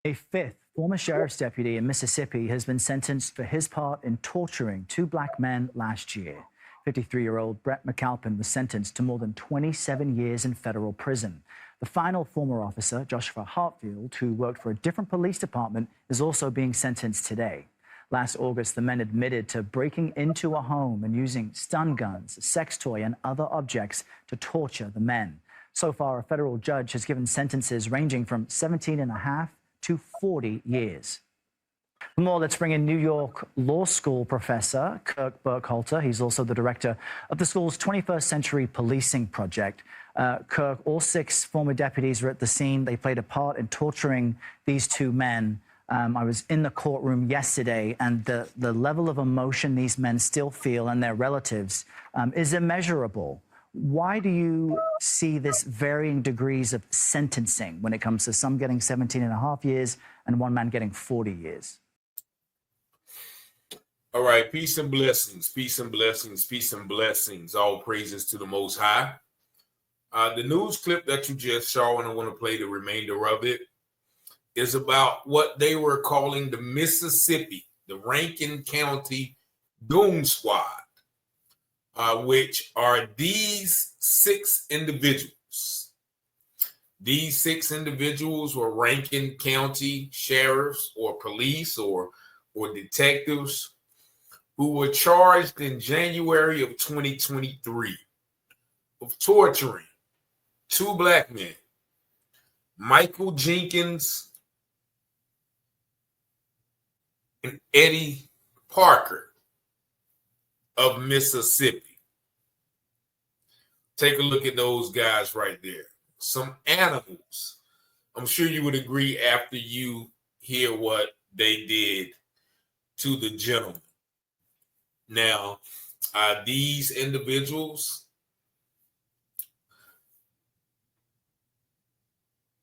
A fifth former sheriff's deputy in Mississippi has been sentenced for his part in torturing two black men last year. 53-year-old Brett McAlpin was sentenced to more than 27 years in federal prison. The final former officer, Joshua Hartfield, who worked for a different police department, is also being sentenced today. Last August, the men admitted to breaking into a home and using stun guns, a sex toy, and other objects to torture the men. So far, a federal judge has given sentences ranging from 17 and a half to 40 years. For more, let's bring in New York Law School professor Kirk Burkhalter. He's also the director of the school's 21st Century Policing Project. Kirk, all six former deputies were at the scene. They played a part in torturing these two men. I was in the courtroom yesterday, and the level of emotion these men still feel and their relatives is immeasurable. Why do you see this varying degrees of sentencing when it comes to some getting 17 and a half years and one man getting 40 years? All right, peace and blessings, peace and blessings, peace and blessings. All praises to the Most High. The news clip that you just saw, and I want to play the remainder of it, is about what they were calling the Mississippi, the Rankin County Goon Squad. Which are these six individuals. These six individuals were Rankin County sheriffs or police or detectives who were charged in January of 2023 of torturing two black men, Michael Jenkins and Eddie Parker of Mississippi. Take a look at those guys right there. Some animals. I'm sure you would agree after you hear what they did to the gentleman. Now, these individuals,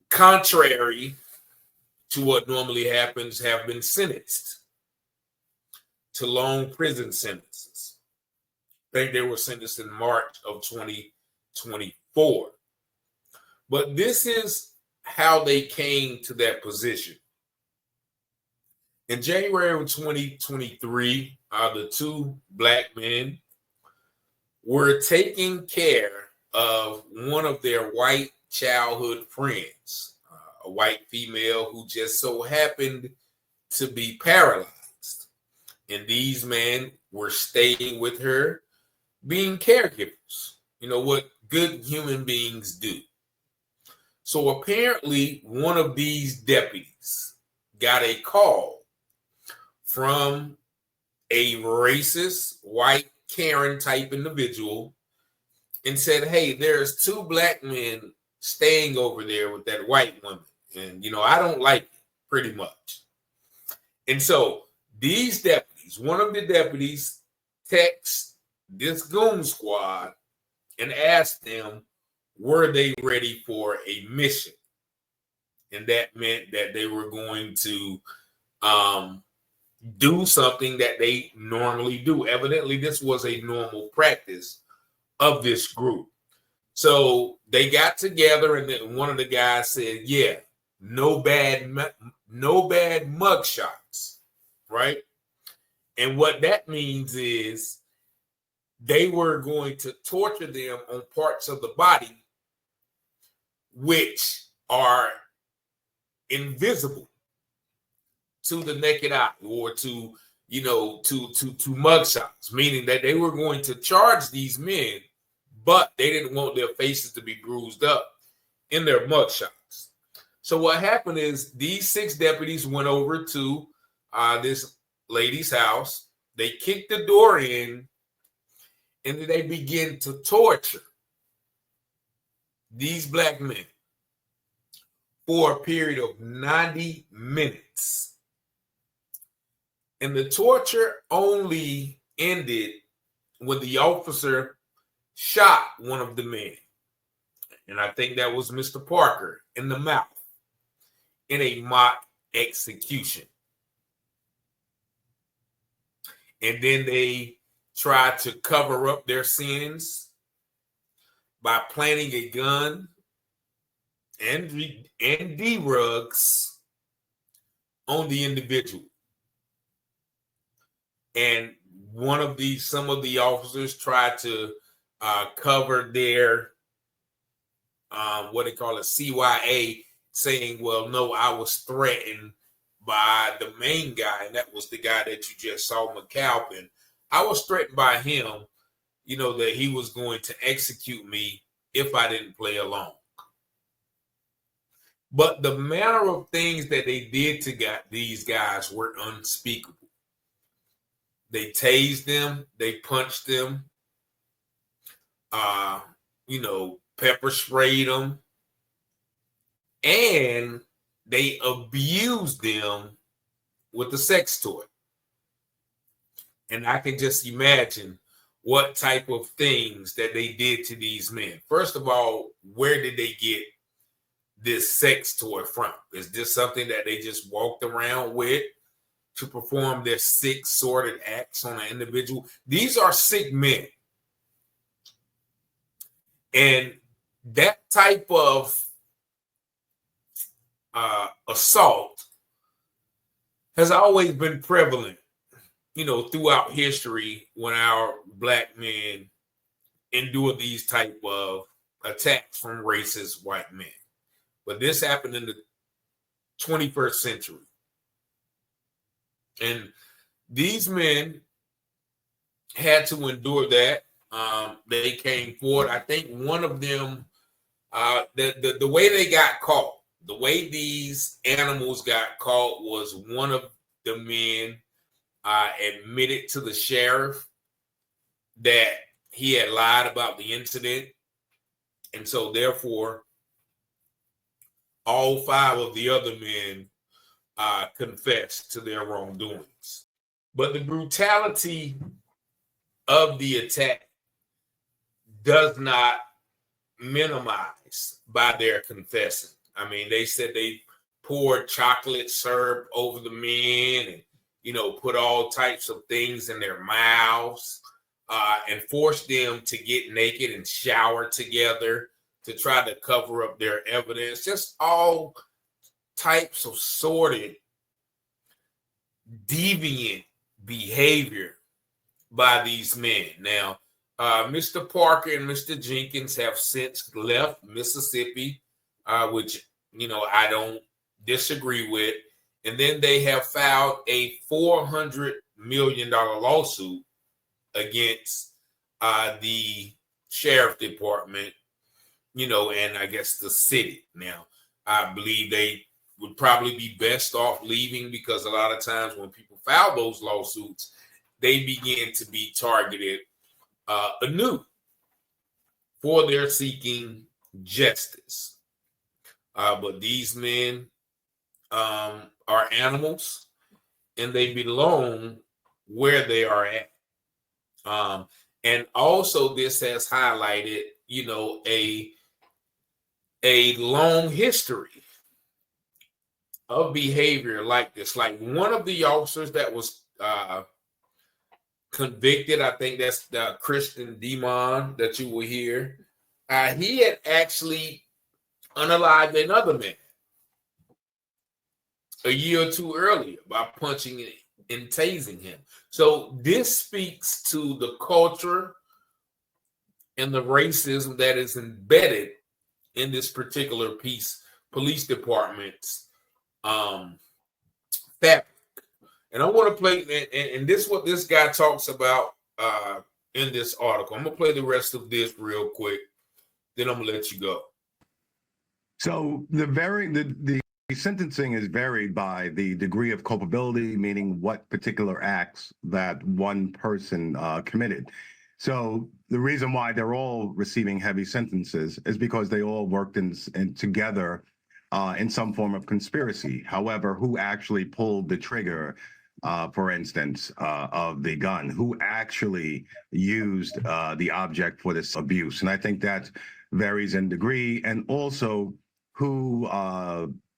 contrary to what normally happens, have been sentenced to long prison sentences. I think they were sentenced in March of 2024. But this is how they came to that position. In January of 2023, the two black men were taking care of one of their white childhood friends, a white female who just so happened to be paralyzed. And these men were staying with her, being caregivers. You know what good human beings do. So apparently one of these deputies got a call from a racist white Karen type individual and said, hey, there's two black men staying over there with that white woman. And, you know, I don't like it, pretty much. And so these deputies, one of the deputies texts this goon squad and asked them, were they ready for a mission? And that meant that they were going to do something that they normally do. Evidently, this was a normal practice of this group. So they got together, and then one of the guys said, yeah, no bad mug shots, right? And what that means is they were going to torture them on parts of the body which are invisible to the naked eye or to, you know, to mugshots, meaning that they were going to charge these men, but they didn't want their faces to be bruised up in their mugshots. So what happened is these six deputies went over to this lady's house. They kicked the door in, and then they began to torture these black men for a period of 90 minutes. And the torture only ended when the officer shot one of the men. And I think that was Mr. Parker in the mouth in a mock execution. And then they tried to cover up their sins by planting a gun and D-rugs on the individual. And some of the officers tried to cover their, what they call a CYA, saying, well, no, I was threatened by the main guy, and that was the guy that you just saw, McAlpin. I was threatened by him, that he was going to execute me if I didn't play along. But the manner of things that they did to these guys were unspeakable. They tased them, they punched them, pepper sprayed them, and they abused them with a sex toy. And I can just imagine what type of things that they did to these men. First of all, where did they get this sex toy from? Is this something that they just walked around with to perform their sick, sordid acts on an individual? These are sick men. And that type of assault has always been prevalent, throughout history when our black men endure these type of attacks from racist white men. But this happened in the 21st century. And these men had to endure that. They came forward. I think one of them, the way they got caught, the way these animals got caught was one of the men admitted to the sheriff that he had lied about the incident. And so therefore, all 5 of the other men confessed to their wrongdoings. But the brutality of the attack does not minimize by their confessing. I mean, they said they poured chocolate syrup over the men and, put all types of things in their mouths and forced them to get naked and shower together to try to cover up their evidence. Just all types of sordid, deviant behavior by these men. Now, Mr. Parker and Mr. Jenkins have since left Mississippi, which, I don't disagree with. And then they have filed a $400 million lawsuit against the sheriff department, and I guess the city. Now, I believe they would probably be best off leaving because a lot of times when people file those lawsuits, they begin to be targeted anew for their seeking justice. But these men are animals and they belong where they are at. And also this has highlighted, a long history of behavior like this. Like one of the officers that was convicted, I think that's the Christian Demon that you will hear. He had actually unalived another man a year or two earlier by punching and tasing him. So this speaks to the culture and the racism that is embedded in this particular police department's fabric. And I want to play, and this is what this guy talks about in this article. I'm going to play the rest of this real quick, then I'm going to let you go. So the sentencing is varied by the degree of culpability, meaning what particular acts that one person committed. So the reason why they're all receiving heavy sentences is because they all worked in together in some form of conspiracy. However, who actually pulled the trigger, for instance, of the gun? Who actually used the object for this abuse? And I think that varies in degree, and also who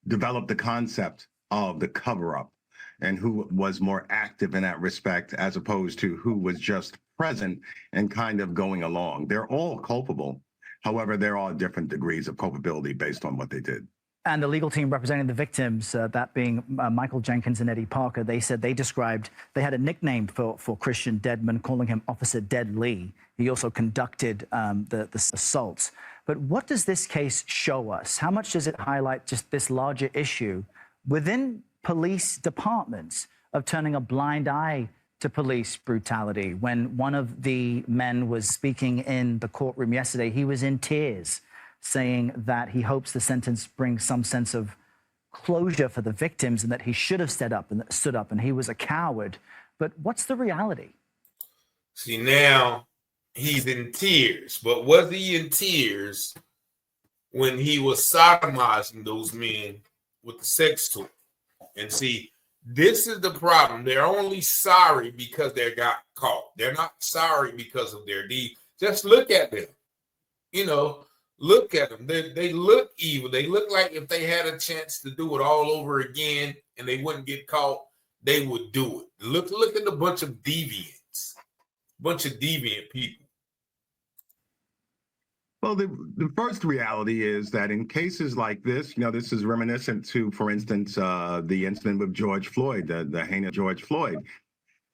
developed the concept of the cover-up and who was more active in that respect as opposed to who was just present and kind of going along. They're all culpable. However, there are different degrees of culpability based on what they did. And the legal team representing the victims, that being Michael Jenkins and Eddie Parker, they said they had a nickname for Christian Dedman, calling him Officer Dead Lee. He also conducted the assaults. But what does this case show us? How much does it highlight just this larger issue within police departments of turning a blind eye to police brutality? When one of the men was speaking in the courtroom yesterday, he was in tears, saying that he hopes the sentence brings some sense of closure for the victims and that he should have stood up and he was a coward. But what's the reality? See, now he's in tears, but was he in tears when he was sodomizing those men with the sex toy? And see, this is the problem. They're only sorry because they got caught. They're not sorry because of their deed. Just look at them. You know, look at them. They look evil. They look like if they had a chance to do it all over again and they wouldn't get caught, they would do it. Look at a bunch of deviants, bunch of deviant people. Well, the first reality is that in cases like this, this is reminiscent to, for instance, the incident with George Floyd, the heinous George Floyd.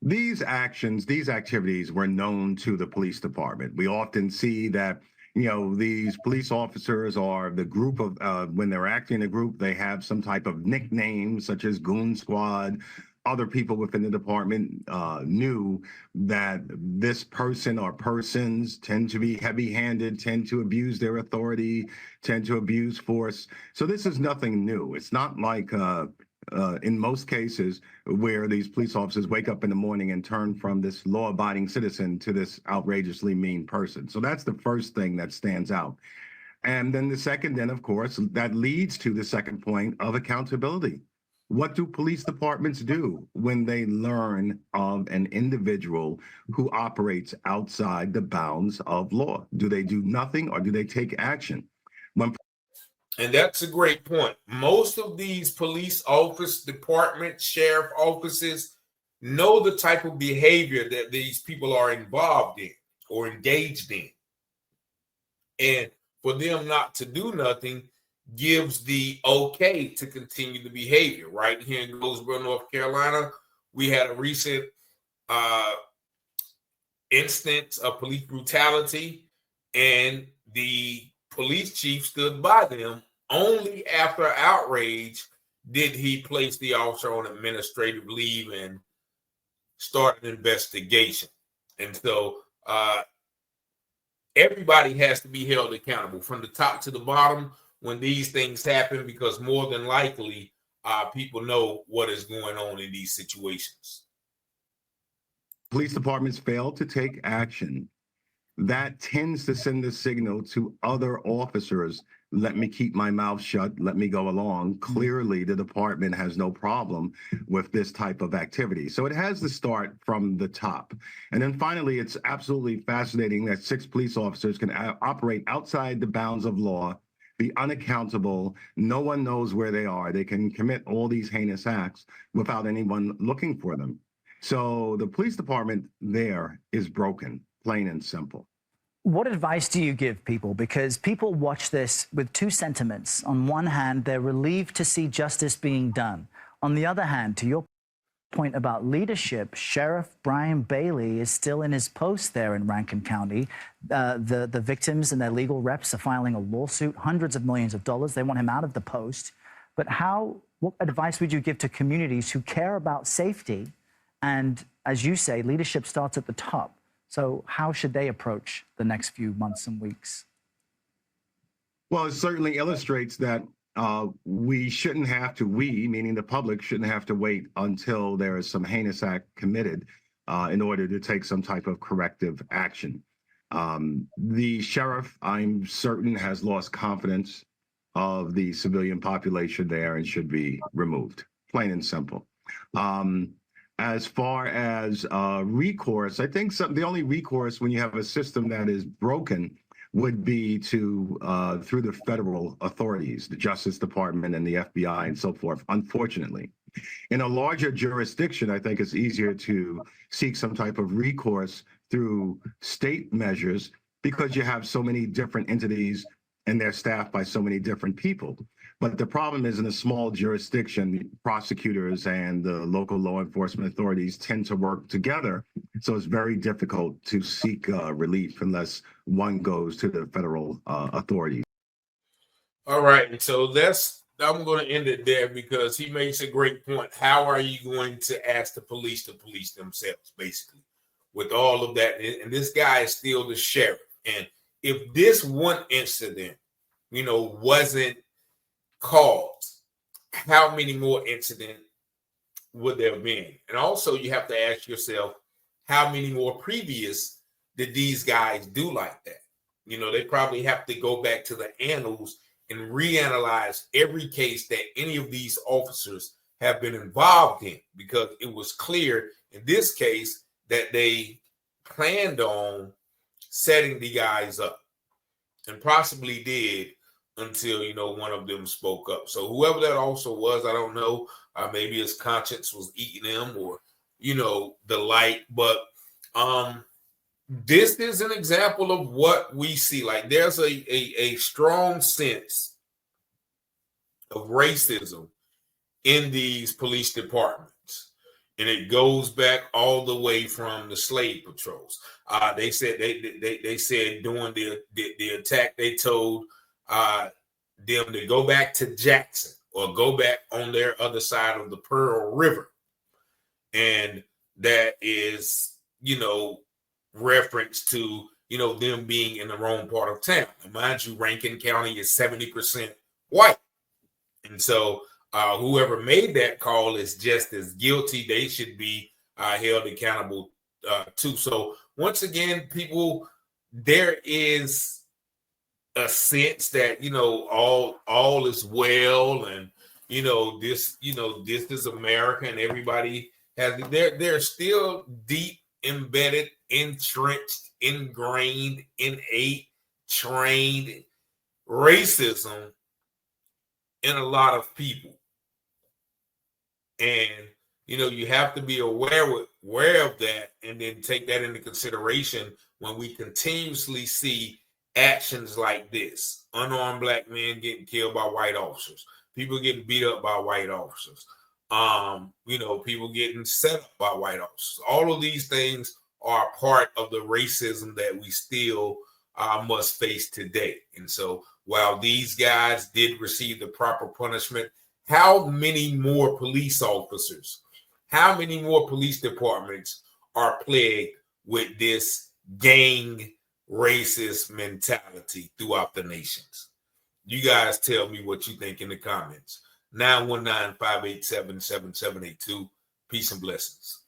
These actions, these activities were known to the police department. We often see that, these police officers or the group of, when they're acting in a group, they have some type of nickname, such as Goon Squad. Other people within the department knew that this person or persons tend to be heavy-handed, tend to abuse their authority, tend to abuse force. So this is nothing new. It's not like in most cases where these police officers wake up in the morning and turn from this law-abiding citizen to this outrageously mean person. So that's the first thing that stands out. And then the second, then, of course, that leads to the second point of accountability. What do police departments do when they learn of an individual who operates outside the bounds of law? Do they do nothing or do they take action? And that's a great point. Most of these police office departments, sheriff offices know the type of behavior that these people are involved in or engaged in. And for them not to do nothing gives the okay to continue the behavior. Right here in Goldsboro, North Carolina, we had a recent instance of police brutality, and the police chief stood by them. Only after outrage did he place the officer on administrative leave and start an investigation. And so everybody has to be held accountable from the top to the bottom when these things happen, because more than likely people know what is going on in these situations. Police departments fail to take action. That tends to send a signal to other officers, let me keep my mouth shut, let me go along. Clearly, the department has no problem with this type of activity. So it has to start from the top. And then finally, it's absolutely fascinating that 6 police officers can operate outside the bounds of law, be unaccountable, no one knows where they are. They can commit all these heinous acts without anyone looking for them. So the police department there is broken, plain and simple. What advice do you give people? Because people watch this with two sentiments. On one hand, they're relieved to see justice being done. On the other hand, to your point about leadership, Sheriff Brian Bailey is still in his post there in Rankin County. The victims and their legal reps are filing a lawsuit, hundreds of millions of dollars. They want him out of the post. But what advice would you give to communities who care about safety? And as you say, leadership starts at the top. So how should they approach the next few months and weeks? Well, it certainly illustrates that we shouldn't have to, meaning the public, shouldn't have to wait until there is some heinous act committed in order to take some type of corrective action. The sheriff, I'm certain, has lost confidence of the civilian population there and should be removed, plain and simple. As far as recourse, I think the only recourse when you have a system that is broken would be through the federal authorities, the Justice Department and the FBI and so forth, unfortunately. In a larger jurisdiction, I think it's easier to seek some type of recourse through state measures because you have so many different entities and they're staffed by so many different people. But the problem is in a small jurisdiction, prosecutors and the local law enforcement authorities tend to work together. So it's very difficult to seek relief unless one goes to the federal authorities. All right. And so I'm going to end it there because he makes a great point. How are you going to ask the police to police themselves, basically, with all of that? And this guy is still the sheriff. And if this one incident, wasn't called, how many more incidents would there have been? And also you have to ask yourself, how many more previous did these guys do like that? They probably have to go back to the annals and reanalyze every case that any of these officers have been involved in, because it was clear in this case that they planned on setting the guys up, and possibly did until, one of them spoke up. So whoever that also was, I don't know, maybe his conscience was eating him, or, the like. But this is an example of what we see. Like, there's a strong sense of racism in these police departments. And it goes back all the way from the slave patrols. They said they said during the attack, they told them to go back to Jackson or go back on their other side of the Pearl River. And that is, reference to, them being in the wrong part of town. And mind you, Rankin County is 70% white. And so whoever made that call is just as guilty. They should be held accountable too. So once again, people, there is a sense that, all is well, and, this is America, and everybody has, they're still deep embedded, entrenched, ingrained, innate, trained racism in a lot of people. And, you have to be aware of that, and then take that into consideration when we continuously see actions like this. Unarmed black men getting killed by white officers, people getting beat up by white officers, people getting set up by white officers. All of these things are part of the racism that we still must face today. And so while these guys did receive the proper punishment, how many more police officers, how many more police departments are plagued with this gang racist mentality throughout the nations? You guys tell me what you think in the comments. 919-587-7782. Peace and blessings.